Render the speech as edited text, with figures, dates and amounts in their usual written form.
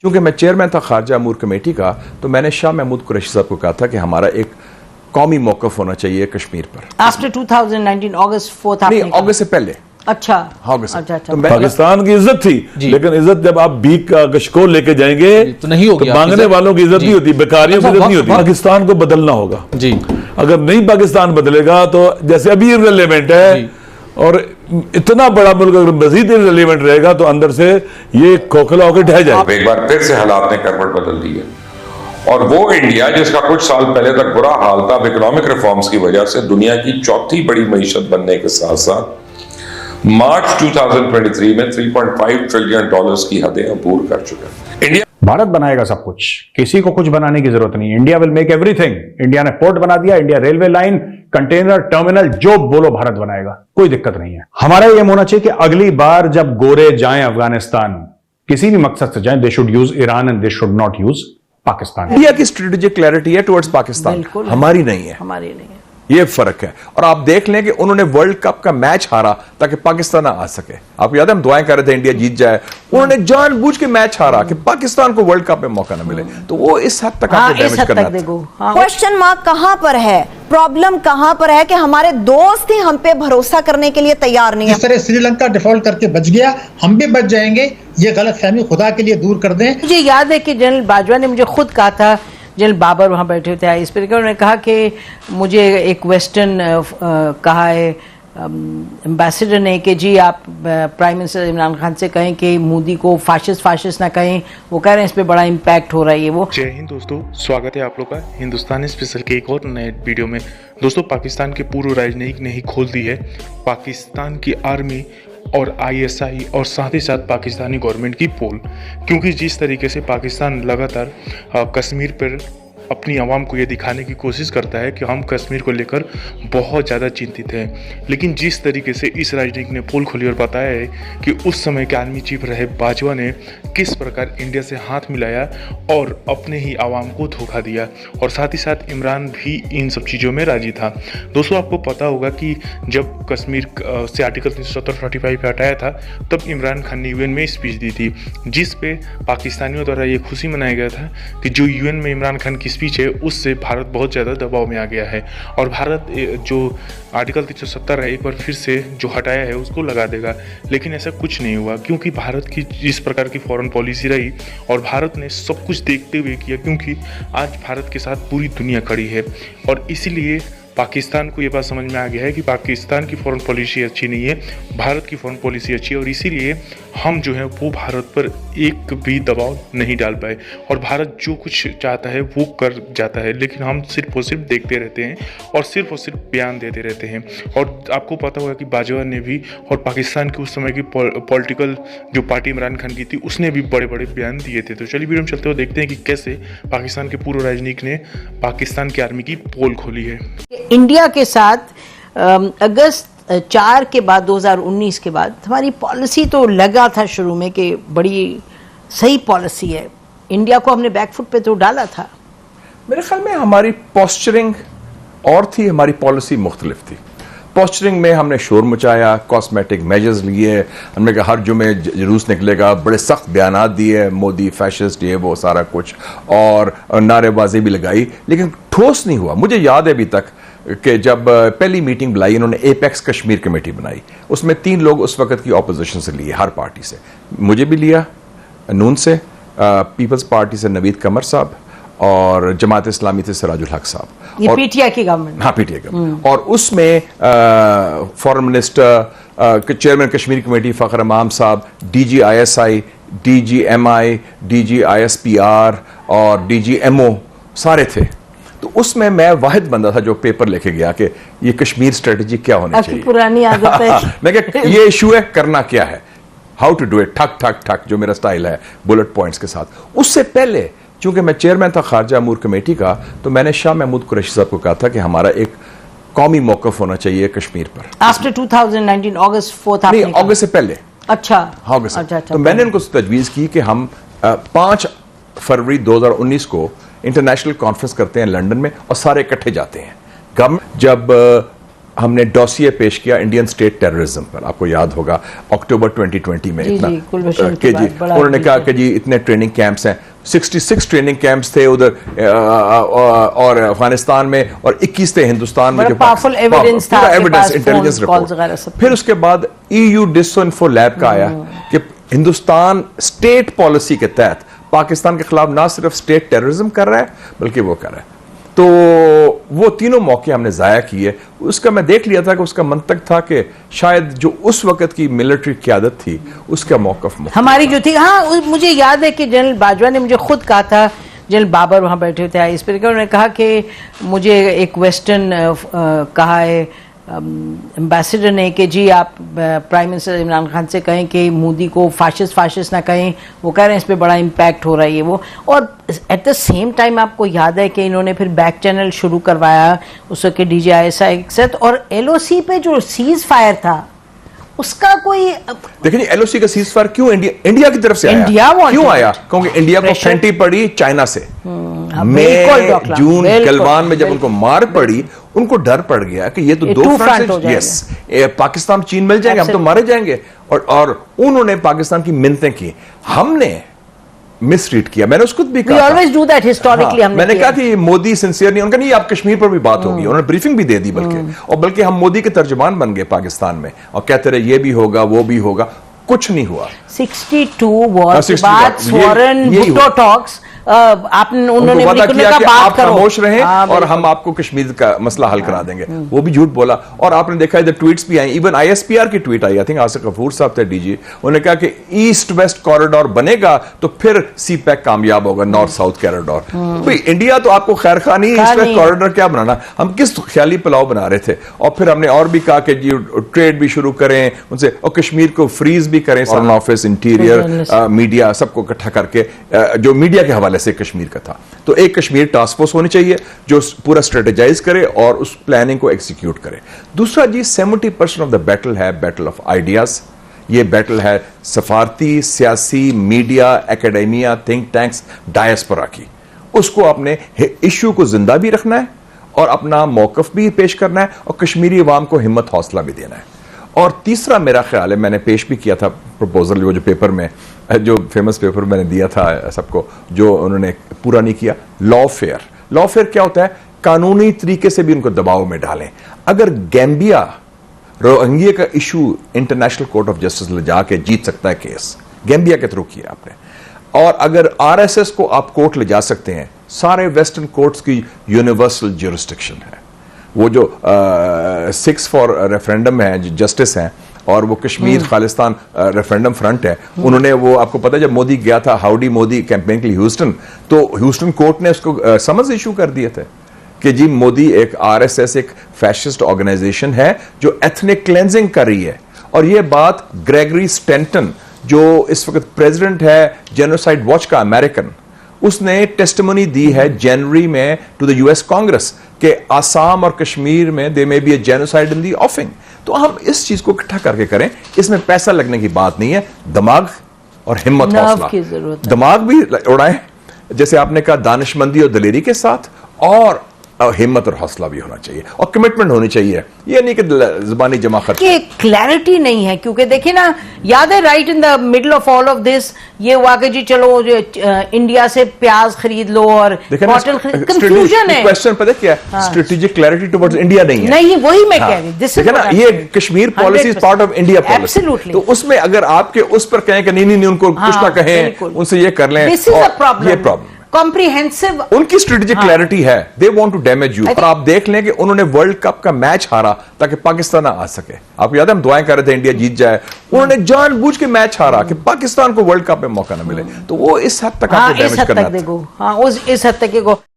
क्योंकि मैं चेयरमैन था खारजा अमूर कमेटी का, तो मैंने शाह महमूद कुरैशी साहब को कहा था कि हमारा एक कौमी मौक़िफ़ होना चाहिए कश्मीर पर। आफ्टर 2019 अगस्त 4 नहीं, अगस्त से पहले। अच्छा, अच्छा। तो पाकिस्तान की इज्जत थी, लेकिन इज्जत जब आप भीख का गशकोर लेके जाएंगे तो नहीं होगी, तो मांगने वालों की इज्जत नहीं होती, बेकारियों की इज्जत नहीं होती। पाकिस्तान को बदलना होगा जी। अगर नहीं पाकिस्तान बदलेगा तो जैसे अभी इररिलेवेंट है, और इतना बड़ा मुल्क अगर मजीद इररिलेवेंट रहेगा तो अंदर से ये खोखला होकर ढह जाएगा। एक बार फिर से हालात ने करवट बदल दी है, और वो इंडिया जिसका कुछ साल पहले तक बुरा हाल था, अब इकोनॉमिक रिफॉर्म्स की वजह से दुनिया की चौथी बड़ी मईशत बनने के साथ साथ मार्च 2023 में $3.5 ट्रिलियन की हदें अबूर कर चुका है। इंडिया भारत बनाएगा सब कुछ, किसी को कुछ बनाने की जरूरत नहीं। India will make everything. India ने पोर्ट बना दिया, India railway line, container terminal, जो बोलो भारत बनाएगा, कोई दिक्कत नहीं है। हमारा ये होना चाहिए कि अगली बार जब गोरे जाएं अफगानिस्तान, किसी भी मकसद से जाएं, they should use Iran and they should not use Pakistan. India की स्ट्रेटेजिक क्लैरिटी है टुवर्ड्स पाकिस्तान, हमारी नहीं है। हमारी नहीं है, ये फर्क है। और आप देख लें कि उन्होंने वर्ल्ड कप का मैच हारा ताकि पाकिस्तान ना आ सके। आपको याद है हम दुआएं कर रहे थे इंडिया जीत जाए, उन्होंने जानबूझ के मैच हारा कि पाकिस्तान को वर्ल्ड कप में मौका ना मिले। तो वो इस हद तक आपको डैमेज करना था। क्वेश्चन मार्क कहां पर है, प्रॉब्लम कहां पर है कि हमारे दोस्त ही हम पे भरोसा करने के लिए तैयार नहीं है। इस तरह श्रीलंका डिफॉल्ट करके बच गया, हम भी बच जाएंगे, ये गलतफहमी खुदा के लिए दूर कर दें। मुझे याद है कि जनरल बाजवा ने मुझे खुद कहा था, जनरल बाबर वहाँ बैठे थे इस पर, उन्होंने कहा कि मुझे एक वेस्टर्न कहा है एम्बेसडर ने कि जी आप प्राइम मिनिस्टर इमरान खान से कहें कि मोदी को फाशिस्ट ना कहें, वो कह रहे हैं इस पर बड़ा इम्पैक्ट हो रहा है। ये वो जय हिंद दोस्तों, स्वागत है आप लोग का हिंदुस्तानी स्पेशल के एक और नए वीडियो में। दोस्तों, पाकिस्तान के पूर्व राजनयिक ने ही खोल दी है पाकिस्तान की आर्मी और ISI और साथ ही साथ पाकिस्तानी गवर्नमेंट की पोल, क्योंकि जिस तरीके से पाकिस्तान लगातार कश्मीर पर अपनी आवाम को ये दिखाने की कोशिश करता है कि हम कश्मीर को लेकर बहुत ज़्यादा चिंतित हैं, लेकिन जिस तरीके से इस राजनीतिक ने पोल खोली और बताया है कि उस समय के आर्मी चीफ रहे बाजवा ने किस प्रकार इंडिया से हाथ मिलाया और अपने ही आवाम को धोखा दिया, और साथ ही साथ इमरान भी इन सब चीज़ों में राजी था। दोस्तों, आपको पता होगा कि जब कश्मीर से आर्टिकल 345 पे हटाया था, तब इमरान खान ने UN में स्पीच दी थी, जिस पे पाकिस्तानियों द्वारा ये खुशी मनाया गया था कि जो UN में इमरान खान की स्पीच है उससे भारत बहुत ज़्यादा दबाव में आ गया है, और भारत जो आर्टिकल 370 है एक बार फिर से जो हटाया है उसको लगा देगा। लेकिन ऐसा कुछ नहीं हुआ, क्योंकि भारत की जिस प्रकार की फॉरेन पॉलिसी रही और भारत ने सब कुछ देखते हुए किया, क्योंकि आज भारत के साथ पूरी दुनिया खड़ी है, और इसीलिए पाकिस्तान को ये बात समझ में आ गया है कि पाकिस्तान की फॉरेन पॉलिसी अच्छी नहीं है, भारत की फॉरेन पॉलिसी अच्छी है, और इसीलिए हम जो है वो भारत पर एक भी दबाव नहीं डाल पाए, और भारत जो कुछ चाहता है वो कर जाता है, लेकिन हम सिर्फ और सिर्फ देखते रहते हैं और सिर्फ बयान देते रहते हैं। और आपको पता होगा कि बाजवा ने भी, और पाकिस्तान की उस समय की पॉलिटिकल जो पार्टी इमरान खान की थी, उसने भी बड़े बड़े बयान दिए थे। तो चलिए वीडियो में चलते हुए देखते हैं कि कैसे पाकिस्तान के पूर्व राजनीतिक ने पाकिस्तान की आर्मी की पोल खोली है। इंडिया के साथ अगस्त 4 के बाद 2019 के बाद हमारी पॉलिसी तो लगा था शुरू में कि बड़ी सही पॉलिसी है, इंडिया को हमने बैकफुट पे तो डाला था। मेरे ख्याल में हमारी पोस्चरिंग और थी, हमारी पॉलिसी मुख्तलिफ थी। पोस्चरिंग में हमने शोर मचाया, कॉस्मेटिक मेजर्स लिए, हमने कहा हर जुमे जुलूस निकलेगा, बड़े सख्त बयानात दिए, मोदी फैशिस्ट ये वो सारा कुछ, और नारेबाजी भी लगाई, लेकिन ठोस नहीं हुआ। मुझे याद है अभी तक कि जब पहली मीटिंग बुलाई इन्होंने एपेक्स कश्मीर कमेटी बनाई, उसमें 3 लोग उस वक्त की ऑपोजिशन से लिए, हर पार्टी से। मुझे भी लिया, नून से, पीपल्स पार्टी से नवीद कमर साहब, और जमात इस्लामी से सिराजुल हक साहब। ये PTI की गवर्नमेंट। हाँ, PTI गवर्नमेंट। और उसमें foreign minister, chairman Kashmir committee Fakhar इमाम साहब, DG ISI, DG MI, DG ISPR और DG MO सारे थे। तो उसमें मैं वाहिद बंदा था जो पेपर लेके गया कि ये कश्मीर स्ट्रेटजी क्या होनी चाहिए। पुरानी आदत है। मैं क्या ये इशू है, करना क्या है, हाउ टू डू इट, ठक ठक ठक, जो मेरा स्टाइल है बुलेट पॉइंट्स के साथ। उससे पहले चूंकि मैं चेयरमैन था खारजा अमूर कमेटी का, तो मैंने शाह महमूद कुरैशी साहब को कहा था कि हमारा एक कौमी मौक़िफ़ होना चाहिए कश्मीर पर। आफ्टर 2019 अगस्त 4 नहीं, अगस्त से पहले। अच्छा, अगस्त। तो मैंने उनको तजवीज़ की कि हम 5 फरवरी 2019 को इंटरनेशनल कॉन्फ्रेंस करते हैं लंदन में, और सारे इकट्ठे जाते हैं। गवर्नमेंट जब हमने डॉसिए पेश किया इंडियन स्टेट टेररिज्म पर, आपको याद होगा अक्टूबर 2020 में जी, इतना जी, कुलभूषण कि के जी बाद बड़ा उन्होंने कहा न्यूज़ कि जी इतने ट्रेनिंग कैंप्स हैं, 66 ट्रेनिंग कैंप्स थे उधर और अफगानिस्तान में और 21 थे हिंदुस्तान में। बड़ा powerful evidence था आपके एविडेंस, पास, इंटेलिजेंस phone calls वगैरह सब। फिर उसके बाद EU डिसइंफो लैब का आया कि हिंदुस्तान स्टेट पॉलिसी के तहत पाकिस्तान के खिलाफ ना सिर्फ स्टेट टेररिज्म कर रहा है बल्कि वो कर रहा है। तो वो तीनों मौके हमने जाया किए। उसका मैं देख लिया था कि उसका मंतक था कि शायद जो उस वक्त की मिलिट्री क़यादत थी उसका मौक़िफ़ हमारी जो थी, हाँ मुझे याद है कि जनरल बाजवा ने मुझे खुद कहा था, जनरल बाबर वहाँ बैठे थे आई स्पीकर, उन्होंने कहा कि मुझे एक वेस्टर्न कहा है एम्बेसडर ने कि जी आप प्राइम मिनिस्टर इमरान खान से कहें कि मोदी को फाशिस्ट ना कहें, वो कह रहे हैं इस पर बड़ा इम्पैक्ट हो रहा है ये वो। और एट द सेम टाइम आपको याद है कि इन्होंने फिर बैक चैनल शुरू करवाया उस वक्त DGISI के साथ, और LOC पे जो सीज फायर था उसका कोई देखिए जी, LOC का सीज फायर क्यों इंडिया की तरफ से इंडिया आया? क्यों wanted आया? it. क्योंकि इंडिया को Pressure. फेंटी पड़ी चाइना से। बिल्कुल मई डॉक्टर, जून बिल्कुल, गलवान में जब बिल्कुल। उनको मार पड़ी, उनको डर पड़ गया कि ये तो ये दो two front फ्रंट हो जाएगा। यस, पाकिस्तान चीन मिल जाएंगे, हम तो Absolutely. मारे जाएंगे। और उन्होंने पाकिस्तान की मिन्नतें की, हमने मिसरीड किया। मैंने उसको भी We कहा था। always do that historically, हाँ, हमने मैंने किया। कहा कि मोदी सिंसियर नहीं, उनका नहीं, आप कश्मीर पर भी बात होगी, उन्होंने ब्रीफिंग भी दे दी बल्कि हम मोदी के तर्जुमान बन गए पाकिस्तान में और कहते रहे ये भी होगा वो भी होगा, कुछ नहीं हुआ। 62 वॉर के 62 बाद ये- स्वरन यही भुट्टो हुआ। टॉक्स, आपने उन्होंने उनको वादा बिल्कुल किया कहा कि बात आप करो, खामोश रहें हाँ, और बिल्कुल। हम आपको कश्मीर का मसला हल करा देंगे। वो भी झूठ बोला। और आपने देखा इधर ट्वीट्स भी आई, इवन ISPR की ट्वीट आई, आई थिंक आसिफ गफूर साहब थे DG, उन्होंने कहा कि ईस्ट वेस्ट कॉरिडोर बनेगा तो फिर CPEC कामयाब होगा, नॉर्थ साउथ कॉरिडोर। भाई इंडिया तो आपको खैर खा नहीं, ईस्ट वेस्ट कॉरिडोर क्या बनाना, हम किस ख्याली पुलाव बना रहे थे। और फिर हमने और भी कहा कि जी ट्रेड भी शुरू करें उनसे और कश्मीर को फ्रीज भी करें, फॉरेन ऑफिस, इंटीरियर, मीडिया सबको इकट्ठा करके, जो मीडिया के हवाले से कश्मीर का था। तो एक कश्मीर टास्क फोर्स होनी चाहिए जो पूरा स्ट्रेटेजाइज करे और उस प्लानिंग को एग्जीक्यूट करे। दूसरा जी, 70% ऑफ द बैटल है बैटल ऑफ आइडियाज। ये बैटल है सफारती, सियासी, media, academia, think tanks, diaspora की। उसको अपने इश्यू को जिंदा भी रखना है और अपना मौकफ भी पेश करना है और कश्मीरी अवाम को हिम्मत हौसला भी देना है। और तीसरा मेरा ख्याल है, मैंने पेश भी किया था प्रपोजल, वो जो पेपर में, जो फेमस पेपर मैंने दिया था सबको, जो उन्होंने पूरा नहीं किया, लॉफेयर। लॉफेयर क्या होता है? कानूनी तरीके से भी उनको दबाव में डालें। अगर गैम्बिया रोहिंग्या का issue international court of justice ले जाके जीत सकता है केस, गैम्बिया के थ्रू किया आपने, और अगर RSS को आप कोर्ट ले जा सकते हैं, सारे वेस्टर्न कोर्ट्स की यूनिवर्सल ज्यूरिसडिक्शन है। वो जो 6 फॉर रेफरेंडम है, जो जस्टिस हैं, और वो कश्मीर खालिस्तान रेफरेंडम फ्रंट है, उन्होंने वो, आपको पता है जब मोदी गया था हाउडी मोदी कैंपेन के लिए ह्यूस्टन, तो ह्यूस्टन कोर्ट ने उसको समझ इशू कर दिए थे कि जी मोदी एक RSS एक फैशिस्ट ऑर्गेनाइजेशन है जो एथनिक क्लेंजिंग कर रही है। और ये बात ग्रेगरी स्टेंटन, जो इस वक्त प्रेसिडेंट है जेनोसाइड वॉच का अमेरिकन, उसने टेस्टिमनी दी है जनवरी में टू द US कांग्रेस कि आसाम और कश्मीर में दे मे बी ए जेनोसाइड इन दी ऑफिंग। तो हम इस चीज को इकट्ठा करके करें, इसमें पैसा लगने की बात नहीं है, दिमाग और हिम्मत हौसला, की जरूरत है। दिमाग भी उड़ाएं जैसे आपने कहा, दानिशमंदी और दलेरी के साथ, और हिम्मत और हौसला भी होना चाहिए और कमिटमेंट होनी चाहिए। ये नहीं कि जुबानी जमा खर्च। कि क्लैरिटी नहीं है, क्योंकि देखिए ना, याद है right in the middle of all of this ये हुआ कि जी चलो इंडिया से प्याज खरीद लो और कॉटन खरीद, कंफ्यूजन है। क्वेश्चन पता क्या है? स्ट्रेटेजिक क्लैरिटी टुवर्ड्स इंडिया नहीं है। नहीं, वही मैं कह रही हूं। दिस इज ना, ये Kashmir policy is part of India policy. Absolutely. तो उसमें अगर आपके उस पर कहें कि नहीं उनको कुछ ना कहें, उनसे ये कर लें, दिस इज अ प्रॉब्लम, ये प्रॉब्लम कॉम्प्रिहेंसिव उन्हीं स्ट्रेटेजिक क्लैरिटी है। They want to damage you. और आप देख लें कि उन्होंने वर्ल्ड कप का मैच हारा ताकि पाकिस्तान ना आ सके। आपको याद है हम दुआएं कर रहे थे इंडिया जीत जाए, उन्होंने जानबूझ के मैच हारा कि पाकिस्तान को वर्ल्ड कप में मौका ना मिले। तो वो इस हद तक आपको डैमेज करना था। इस हद तक देखो, हाँ, इस हद तक देखो।